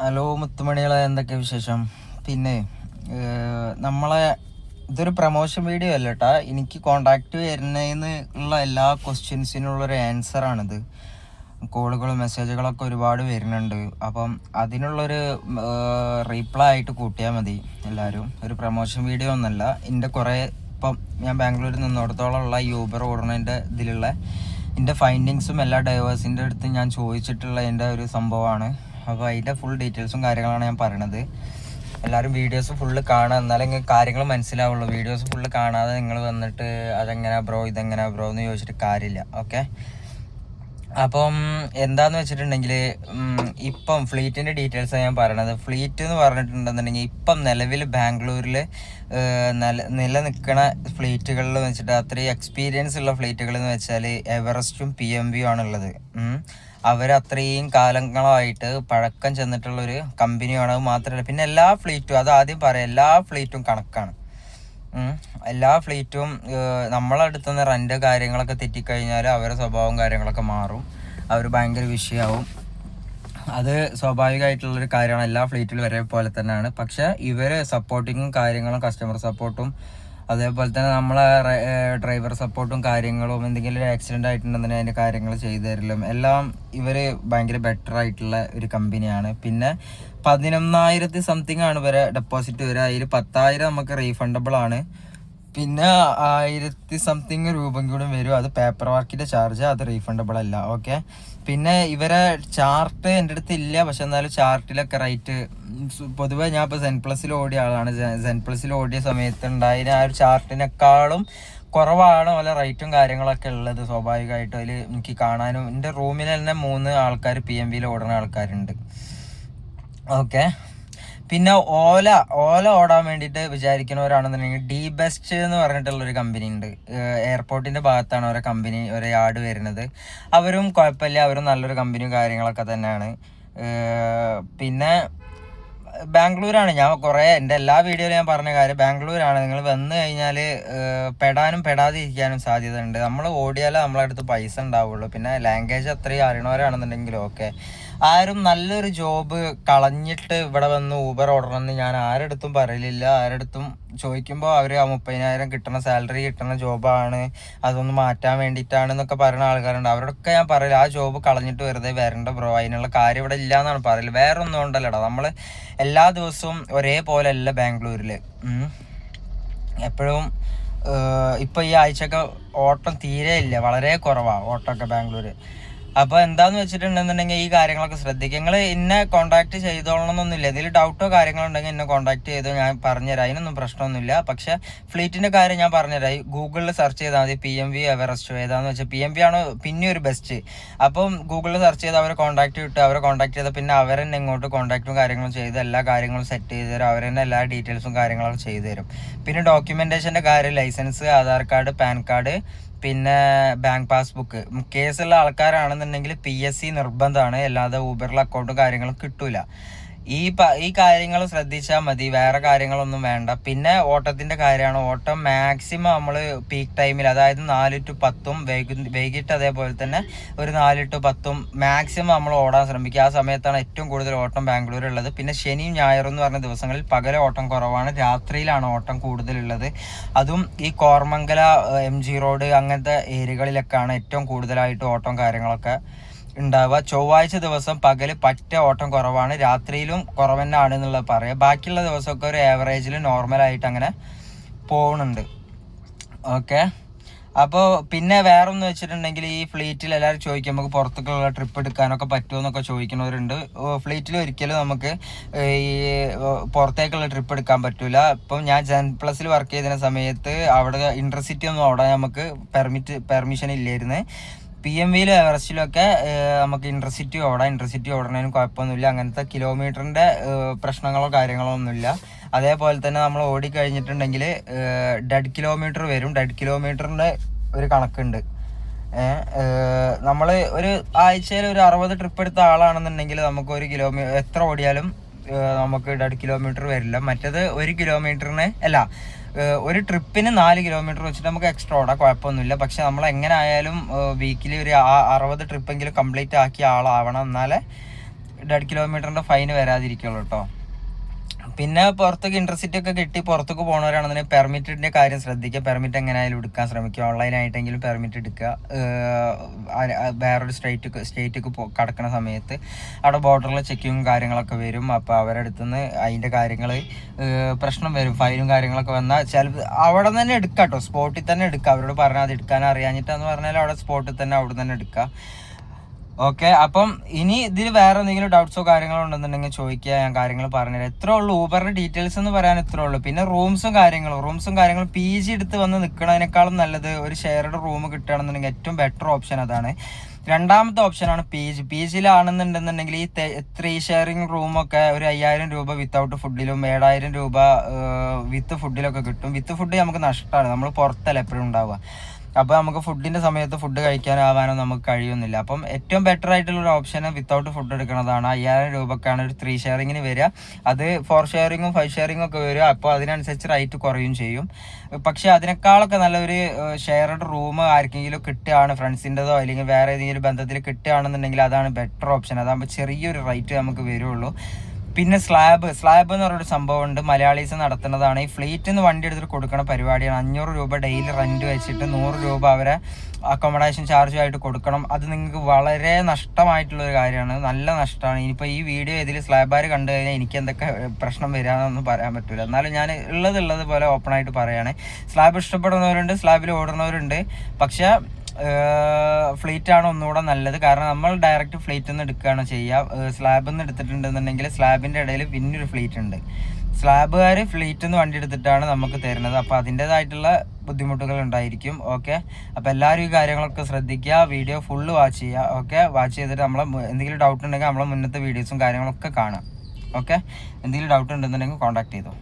Hello മുത്തുമണികളെ, എന്തൊക്കെ വിശേഷം? പിന്നെ നമ്മളെ ഇതൊരു പ്രൊമോഷൻ വീഡിയോ അല്ല കേട്ടാ. എനിക്ക് കോണ്ടാക്ട് വരുന്നതിന് ഉള്ള എല്ലാ ക്വസ്റ്റ്യൻസിനുള്ളൊരു ആൻസറാണിത്. കോളുകളും മെസ്സേജുകളൊക്കെ ഒരുപാട് വരുന്നുണ്ട്. അപ്പം അതിനുള്ളൊരു റീപ്ലൈ ആയിട്ട് കൂട്ടിയാൽ മതി എല്ലാവരും. ഒരു പ്രൊമോഷൻ വീഡിയോ ഒന്നല്ല. എൻ്റെ കുറേ ഇപ്പം ഞാൻ ബാംഗ്ലൂരിൽ നിന്നിടത്തോളമുള്ള യൂബർ ഓടുന്നതിൻ്റെ ഇതിലുള്ള എൻ്റെ ഫൈൻഡിങ്സും എല്ലാ ഡ്രൈവേഴ്സിൻ്റെ അടുത്ത് ഞാൻ ചോദിച്ചിട്ടുള്ള എൻ്റെ ഒരു സംഭവമാണ്. അപ്പോൾ അതിൻ്റെ ഫുൾ ഡീറ്റെയിൽസും കാര്യങ്ങളാണ് ഞാൻ പറയണത്. എല്ലാവരും വീഡിയോസ് ഫുള്ള് കാണുക, എന്നാലേ നിങ്ങൾക്ക് കാര്യങ്ങൾ മനസ്സിലാവുള്ളൂ. വീഡിയോസ് ഫുള്ള് കാണാതെ നിങ്ങൾ വന്നിട്ട് അതെങ്ങനെയാ ബ്രോ ഇതെങ്ങനെയാ ബ്രോ എന്ന് ചോദിച്ചിട്ട് കാര്യമില്ല. ഓക്കെ, അപ്പം എന്താന്ന് വെച്ചിട്ടുണ്ടെങ്കിൽ ഇപ്പം ഫ്ലീറ്റിൻ്റെ ഡീറ്റെയിൽസാണ് ഞാൻ പറയണത്. ഫ്ലീറ്റ് എന്ന് പറഞ്ഞിട്ടുണ്ടെന്നുണ്ടെങ്കിൽ ഇപ്പം നിലവിൽ ബാംഗ്ലൂരിൽ നിലനിൽക്കണ ഫ്ലീറ്റുകളിൽ വെച്ചിട്ട് അത്രയും എക്സ്പീരിയൻസ് ഉള്ള ഫ്ലീറ്റുകൾ എന്ന് വെച്ചാൽ എവറസ്റ്റും PMV ആണുള്ളത്. അവരത്രയും കാലങ്ങളായിട്ട് പഴക്കം ചെന്നിട്ടുള്ളൊരു കമ്പനിയാണ്. അത് മാത്രമല്ല, പിന്നെ എല്ലാ ഫ്ലീറ്റും, അത് ആദ്യം പറയാം, എല്ലാ ഫ്ലീറ്റും കണക്കാണ്. എല്ലാ ഫ്ലീറ്റും നമ്മളടുത്ത് നിന്ന് റെൻ്റ് കാര്യങ്ങളൊക്കെ തെറ്റിക്കഴിഞ്ഞാൽ അവരുടെ സ്വഭാവം കാര്യങ്ങളൊക്കെ മാറും. അവർ ഭയങ്കര വിഷയമാവും. അത് സ്വാഭാവികമായിട്ടുള്ളൊരു കാര്യമാണ്. എല്ലാ ഫ്ലീറ്റിലും ഒരേപോലെ തന്നെയാണ്. പക്ഷേ ഇവർ സപ്പോർട്ടിങ്ങും കാര്യങ്ങളും കസ്റ്റമർ സപ്പോർട്ടും അതേപോലെ തന്നെ നമ്മളെ ഡ്രൈവർ സപ്പോർട്ടും കാര്യങ്ങളും, എന്തെങ്കിലും ഒരു ആക്സിഡൻ്റ് ആയിട്ടുണ്ടെന്നുണ്ടെങ്കിൽ അതിൻ്റെ കാര്യങ്ങൾ ചെയ്തു തരലും എല്ലാം ഇവർ ഭയങ്കര ബെറ്റർ ആയിട്ടുള്ള ഒരു കമ്പനിയാണ്. പിന്നെ 11,000 സംതിങ് ആണ് ഇവരെ ഡെപ്പോസിറ്റ് വരിക. അതിൽ 10,000 നമുക്ക് റീഫണ്ടബിൾ ആണ്. പിന്നെ 1,000 സംതിങ് രൂപയും കൂടി വരും. അത് പേപ്പർ വർക്കിൻ്റെ ചാർജ്, അത് റീഫണ്ടബിൾ അല്ല. ഓക്കെ, പിന്നെ ഇവരെ ചാർട്ട് എൻ്റെ അടുത്ത് ഇല്ല. പക്ഷെ എന്നാലും ചാർട്ടിലൊക്കെ റേറ്റ് പൊതുവേ ഞാൻ ഇപ്പോൾ ZenPlusൽ ഓടിയ ആളാണ്. ZenPlusൽ ഓടിയ സമയത്ത് ഉണ്ടായ ആ ഒരു ചാർട്ടിനേക്കാളും കുറവാണ് പല റേറ്റും കാര്യങ്ങളൊക്കെ ഉള്ളത്. സ്വാഭാവികമായിട്ടും അതിൽ എനിക്ക് കാണാനും, എൻ്റെ റൂമിൽ തന്നെ 3 ആൾക്കാർ PMVയിൽ ഓടുന്ന ആൾക്കാരുണ്ട്. ഓക്കെ, പിന്നെ ഓല ഓടാൻ വേണ്ടിയിട്ട് വിചാരിക്കുന്നവരാണെന്നുണ്ടെങ്കിൽ ഡി ബെസ്റ്റ് എന്ന് പറഞ്ഞിട്ടുള്ളൊരു കമ്പനി ഉണ്ട്. എയർപോർട്ടിൻ്റെ ഭാഗത്താണ് ഓരോ കമ്പനി, ഒരു യാർഡ് വരുന്നത്. അവരും കുഴപ്പമില്ല, അവരും നല്ലൊരു കമ്പനിയും കാര്യങ്ങളൊക്കെ തന്നെയാണ്. പിന്നെ ബാംഗ്ലൂരാണ്. ഞാൻ കുറേ എൻ്റെ എല്ലാ വീഡിയോയിലും ഞാൻ പറഞ്ഞ കാര്യം ബാംഗ്ലൂരാണ്. നിങ്ങൾ വന്നു കഴിഞ്ഞാൽ പെടാനും പെടാതെ ഇരിക്കാനും സാധ്യത ഉണ്ട്. നമ്മൾ ഓടിയാലേ നമ്മളെ അടുത്ത് പൈസ ഉണ്ടാവുള്ളൂ. പിന്നെ ലാംഗ്വേജ് അത്രയും അറിയണവരാണെന്നുണ്ടെങ്കിലും ഓക്കെ. ആരും നല്ലൊരു ജോബ് കളഞ്ഞിട്ട് ഇവിടെ വന്ന് ഊബർ ഓടണമെന്ന് ഞാൻ ആരുടെ പറയലില്ല. ആരുടെ ചോദിക്കുമ്പോൾ അവർ ആ 30,000 കിട്ടുന്ന സാലറി കിട്ടുന്ന ജോബാണ്, അതൊന്ന് മാറ്റാൻ വേണ്ടിയിട്ടാണെന്നൊക്കെ പറയുന്ന ആൾക്കാരുണ്ട്. അവരോടൊക്കെ ഞാൻ പറയില്ല, ആ ജോബ് കളഞ്ഞിട്ട് വെറുതെ വരണ്ട ബ്രോ, അതിനുള്ള കാര്യം ഇവിടെ ഇല്ല എന്നാണ് പറയല്. വേറെ ഒന്നും ഉണ്ടല്ലോടാ, നമ്മൾ എല്ലാ ദിവസവും ഒരേപോലെ അല്ല ബാംഗ്ലൂരിൽ. എപ്പോഴും ഇപ്പോൾ ഈ ആഴ്ചയൊക്കെ ഓട്ടം തീരെ ഇല്ല, വളരെ കുറവാണ് ഓട്ടമൊക്കെ ബാംഗ്ലൂർ. അപ്പോൾ എന്താന്ന് വെച്ചിട്ടുണ്ടെന്നുണ്ടെങ്കിൽ ഈ കാര്യങ്ങളൊക്കെ ശ്രദ്ധിക്കുക. നിങ്ങൾ എന്നെ കോൺടാക്ട് ചെയ്തോളണമെന്നൊന്നുമില്ല. ഇതിൽ ഡൗട്ടോ കാര്യങ്ങളോ ഉണ്ടെങ്കിൽ എന്നെ കോൺടാക്ട് ചെയ്ത് ഞാൻ പറഞ്ഞുതരാം, അതിനൊന്നും പ്രശ്നമൊന്നുമില്ല. പക്ഷേ ഫ്ലീറ്റിൻ്റെ കാര്യം ഞാൻ പറഞ്ഞുതരാം. ഗൂഗിളിൽ സെർച്ച് ചെയ്താൽ മതി PMV എവറസ്റ്റ്. ഏതാണെന്ന് വെച്ചാൽ PMV ആണ് പിന്നെ ഒരു ബെസ്റ്റ്. അപ്പം ഗൂഗിളിൽ സെർച്ച് ചെയ്ത് അവരെ കോൺടാക്ട് കിട്ടുക. അവരെ കോൺടാക്ട് ചെയ്താൽ പിന്നെ അവരെന്നെ ഇങ്ങോട്ട് കോൺടാക്റ്റും കാര്യങ്ങളും ചെയ്ത് എല്ലാ കാര്യങ്ങളും സെറ്റ് ചെയ്ത് തരും. അവരെന്നെ എല്ലാ ഡീറ്റെയിൽസും കാര്യങ്ങളൊക്കെ ചെയ്തു തരും. പിന്നെ ഡോക്യുമെൻറ്റേഷൻ്റെ കാര്യം license, Aadhaar card, PAN card, പിന്നെ ബാങ്ക് പാസ്ബുക്ക്. കേസുള്ള ആൾക്കാരാണെന്നുണ്ടെങ്കിൽ PSC നിർബന്ധമാണ്, അല്ലാതെ ഊബറിൽ അക്കൗണ്ടും കാര്യങ്ങളും കിട്ടൂല. ഈ കാര്യങ്ങൾ ശ്രദ്ധിച്ചാൽ മതി, വേറെ കാര്യങ്ങളൊന്നും വേണ്ട. പിന്നെ ഓട്ടത്തിൻ്റെ കാര്യമാണ്. ഓട്ടം മാക്സിമം നമ്മൾ പീക്ക് ടൈമിൽ, അതായത് 4 to 10 വൈകിട്ട് അതേപോലെ തന്നെ ഒരു 4 to 10 മാക്സിമം നമ്മൾ ഓടാൻ ശ്രമിക്കുക. ആ സമയത്താണ് ഏറ്റവും കൂടുതൽ ഓട്ടം ബാംഗ്ലൂരുള്ളത്. പിന്നെ ശനിയും ഞായറും എന്ന് പറഞ്ഞ ദിവസങ്ങളിൽ പകൽ ഓട്ടം കുറവാണ്, രാത്രിയിലാണ് ഓട്ടം കൂടുതലുള്ളത്. അതും ഈ കോർമംഗല MG റോഡ് അങ്ങനത്തെ ഏരിയകളിലൊക്കെയാണ് ഏറ്റവും കൂടുതലായിട്ട് ഓട്ടം കാര്യങ്ങളൊക്കെ ഉണ്ടാവുക. ചൊവ്വാഴ്ച ദിവസം പകല് പറ്റ ഓട്ടം കുറവാണ്, രാത്രിയിലും കുറവ് തന്നെ ആണ് എന്നുള്ളത് പറയാം. ബാക്കിയുള്ള ദിവസമൊക്കെ ഒരു ആവറേജിൽ നോർമലായിട്ട് അങ്ങനെ പോകുന്നുണ്ട്. ഓക്കെ, അപ്പോൾ പിന്നെ വേറെ ഒന്ന് വെച്ചിട്ടുണ്ടെങ്കിൽ ഈ ഫ്ലീറ്റിൽ എല്ലാവരും ചോദിക്കും നമുക്ക് പുറത്തേക്കുള്ള ട്രിപ്പ് എടുക്കാനൊക്കെ പറ്റുമോ എന്നൊക്കെ ചോദിക്കുന്നവരുണ്ട്. ഫ്ലീറ്റിൽ ഒരിക്കലും നമുക്ക് ഈ പുറത്തേക്കുള്ള ട്രിപ്പ് എടുക്കാൻ പറ്റില്ല. ഇപ്പം ഞാൻ ZenPlusൽ വർക്ക് ചെയ്തിരുന്ന സമയത്ത് അവിടെ ഇൻ്റർസിറ്റി ഒന്നും അവിടെ നമുക്ക് പെർമിഷൻ ഇല്ലായിരുന്നു. PMVയിലും എവറസ്റ്റിലും ഒക്കെ നമുക്ക് ഇൻ്റർസിറ്റി ഓടണതിന് കുഴപ്പമൊന്നുമില്ല. അങ്ങനത്തെ കിലോമീറ്ററിൻ്റെ പ്രശ്നങ്ങളോ കാര്യങ്ങളോ ഒന്നുമില്ല. അതേപോലെ തന്നെ നമ്മൾ ഓടിക്കഴിഞ്ഞിട്ടുണ്ടെങ്കിൽ ഡെഡ് കിലോമീറ്റർ വരും. ഡെഡ് കിലോമീറ്ററിൻ്റെ ഒരു കണക്കുണ്ട്. നമ്മൾ ഒരു ആഴ്ചയിൽ ഒരു 60 ട്രിപ്പ് എടുത്ത ആളാണെന്നുണ്ടെങ്കിൽ നമുക്ക് 1 കിലോമീറ്റർ എത്ര ഓടിയാലും നമുക്ക് ഡെഡ് കിലോമീറ്റർ വരില്ല. മറ്റേത് 1 കിലോമീറ്ററിന് അല്ല, ഒരു ട്രിപ്പിന് 4 കിലോമീറ്റർ വെച്ചിട്ട് നമുക്ക് എക്സ്ട്രാ ഓടാം, കുഴപ്പമൊന്നുമില്ല. പക്ഷെ നമ്മൾ എങ്ങനെ ആയാലും വീക്കിലി ഒരു 60 ട്രിപ്പെങ്കിലും കംപ്ലീറ്റ് ആക്കിയ ആളാവണം, എന്നാലേ 1.5 കിലോമീറ്ററിൻ്റെ ഫൈൻ വരാതിരിക്കുള്ളൂ കേട്ടോ. പിന്നെ പുറത്തേക്ക് ഇൻട്രസ്റ്റ് ഒക്കെ കിട്ടി പുറത്തേക്ക് പോകുന്നവരാണെന്നുണ്ടെങ്കിൽ പെർമിറ്റിൻ്റെ കാര്യം ശ്രദ്ധിക്കുക. പെർമിറ്റ് എങ്ങനെയായാലും എടുക്കാൻ ശ്രമിക്കുക. ഓൺലൈനായിട്ടെങ്കിലും പെർമിറ്റ് എടുക്കുക. വേറൊരു സ്റ്റേറ്റിലേക്ക് കടക്കുന്ന സമയത്ത് അവിടെ ബോർഡറിൽ ചെക്കിങ്ങും കാര്യങ്ങളൊക്കെ വരും. അപ്പോൾ അവരുടെ അടുത്തുനിന്ന് അതിൻ്റെ കാര്യങ്ങൾ പ്രശ്നം വരും. ഫൈനും കാര്യങ്ങളൊക്കെ വന്നാൽ അവിടെ തന്നെ എടുക്കുക കേട്ടോ. സ്പോട്ടിൽ തന്നെ എടുക്കുക. അവരോട് പറഞ്ഞാൽ അത് എടുക്കാൻ അറിയാഞ്ഞിട്ടെന്ന് പറഞ്ഞാൽ അവിടെ സ്പോട്ടിൽ തന്നെ അവിടെ തന്നെ എടുക്കുക. ഓക്കെ, അപ്പം ഇനി ഇതിൽ വേറെ എന്തെങ്കിലും ഡൗട്ട്സോ കാര്യങ്ങളോ ഉണ്ടെന്നുണ്ടെങ്കിൽ ചോദിക്കുക, ഞാൻ കാര്യങ്ങൾ പറഞ്ഞുതരാം. ഇത്രേ ഉള്ളൂ. ഊബറിന്റെ ഡീറ്റെയിൽസ് എന്ന് പറയാൻ ഇത്രേ ഉള്ളൂ. പിന്നെ റൂംസും കാര്യങ്ങളും PG എടുത്ത് വന്ന് നിൽക്കണതിനേക്കാളും നല്ലത് ഒരു ഷെയർഡ് റൂം കിട്ടുകയാണെന്നുണ്ടെങ്കിൽ ഏറ്റവും ബെറ്റർ ഓപ്ഷൻ അതാണ്. രണ്ടാമത്തെ ഓപ്ഷനാണ് PG-യിലാണെന്നുണ്ടെന്നുണ്ടെങ്കിൽ ഈ 3 ഷെയറിങ് റൂമൊക്കെ ഒരു 5000 രൂപ വിത്തൗട്ട് ഫുഡിലും 7000 രൂപ വിത്ത് ഫുഡിലൊക്കെ കിട്ടും. വിത്ത് ഫുഡ് നമുക്ക് നഷ്ടമാണ്, നമ്മൾ പുറത്തല്ല എപ്പോഴും ഉണ്ടാവുക. അപ്പോൾ നമുക്ക് ഫുഡിൻ്റെ സമയത്ത് ഫുഡ് കഴിക്കാനാവാനോ നമുക്ക് കഴിയുന്നില്ല. അപ്പം ഏറ്റവും ബെറ്റർ ആയിട്ടുള്ള ഒരു ഓപ്ഷൻ വിത്തൗട്ട് ഫുഡ് എടുക്കുന്നതാണ്. 5000 രൂപക്കാണ് ഒരു 3 ഷെയറിങ്ങിന് വരിക. അത് 4 ഷെയറിങ്ങും 5 ഷെയറിങ്ങും ഒക്കെ വരിക. അപ്പോൾ അതിനനുസരിച്ച് റേറ്റ് കുറയും ചെയ്യും. പക്ഷേ അതിനേക്കാളൊക്കെ നല്ലൊരു ഷെയർഡ് റൂം ആർക്കെങ്കിലും കിട്ടുകയാണ്, ഫ്രണ്ട്സിൻ്റെതോ അല്ലെങ്കിൽ വേറെ ഏതെങ്കിലും ബന്ധത്തിൽ കിട്ടുകയാണെന്നുണ്ടെങ്കിൽ അതാണ് ബെറ്റർ ഓപ്ഷൻ. അതാകുമ്പോൾ ചെറിയൊരു റേറ്റ് നമുക്ക് വരുള്ളൂ. പിന്നെ സ്ലാബ് എന്ന് പറഞ്ഞൊരു സംഭവം ഉണ്ട്, മലയാളീസ് നടത്തുന്നതാണ്. ഈ ഫ്ലീറ്റിൽ നിന്ന് വണ്ടി എടുത്തിട്ട് കൊടുക്കുന്ന പരിപാടിയാണ്. 500 രൂപ ഡെയിലി റെന്റ് വെച്ചിട്ട് 100 രൂപ അവരെ അക്കോമഡേഷൻ ചാർജുമായിട്ട് കൊടുക്കണം. അത് നിങ്ങൾക്ക് വളരെ നഷ്ടമായിട്ടുള്ളൊരു കാര്യമാണ്, നല്ല നഷ്ടമാണ്. ഇനിയിപ്പോൾ ഈ വീഡിയോ ഇതിൽ സ്ലാബുകാർ കണ്ടു കഴിഞ്ഞാൽ എനിക്ക് എന്തൊക്കെ പ്രശ്നം വരാമെന്നൊന്നും പറയാൻ പറ്റില്ല. എന്നാലും ഞാൻ ഉള്ളത് പോലെ ഓപ്പണായിട്ട് പറയുകയാണ്. സ്ലാബ് ഇഷ്ടപ്പെടുന്നവരുണ്ട്, സ്ലാബിൽ ഓടുന്നവരുണ്ട്. പക്ഷേ ഫ്ലീറ്റാണ് ഒന്നുകൂടെ നല്ലത്. കാരണം നമ്മൾ ഡയറക്റ്റ് ഫ്ലീറ്റിൽ നിന്ന് എടുക്കുകയാണ് ചെയ്യുക. സ്ലാബിൽ നിന്ന് എടുത്തിട്ടുണ്ടെന്നുണ്ടെങ്കിൽ സ്ലാബിൻ്റെ ഇടയിൽ പിന്നൊരു ഫ്ലീറ്റ് ഉണ്ട്. സ്ലാബുകാർ ഫ്ലീറ്റിൽ നിന്ന് വണ്ടി എടുത്തിട്ടാണ് നമുക്ക് തരുന്നത്. അപ്പോൾ അതിൻ്റേതായിട്ടുള്ള ബുദ്ധിമുട്ടുകൾ ഉണ്ടായിരിക്കും. ഓക്കെ, അപ്പോൾ എല്ലാവരും ഈ കാര്യങ്ങളൊക്കെ ശ്രദ്ധിക്കുക. വീഡിയോ ഫുള്ള് വാച്ച് ചെയ്യുക. ഓക്കെ, വാച്ച് ചെയ്തിട്ട് എന്തെങ്കിലും ഡൗട്ട് ഉണ്ടെങ്കിൽ നമ്മളെ മുന്നത്തെ വീഡിയോസും കാര്യങ്ങളൊക്കെ കാണാം. ഓക്കെ, എന്തെങ്കിലും ഡൗട്ട് ഉണ്ടെന്നുണ്ടെങ്കിൽ കോൺടാക്ട് ചെയ്തോ.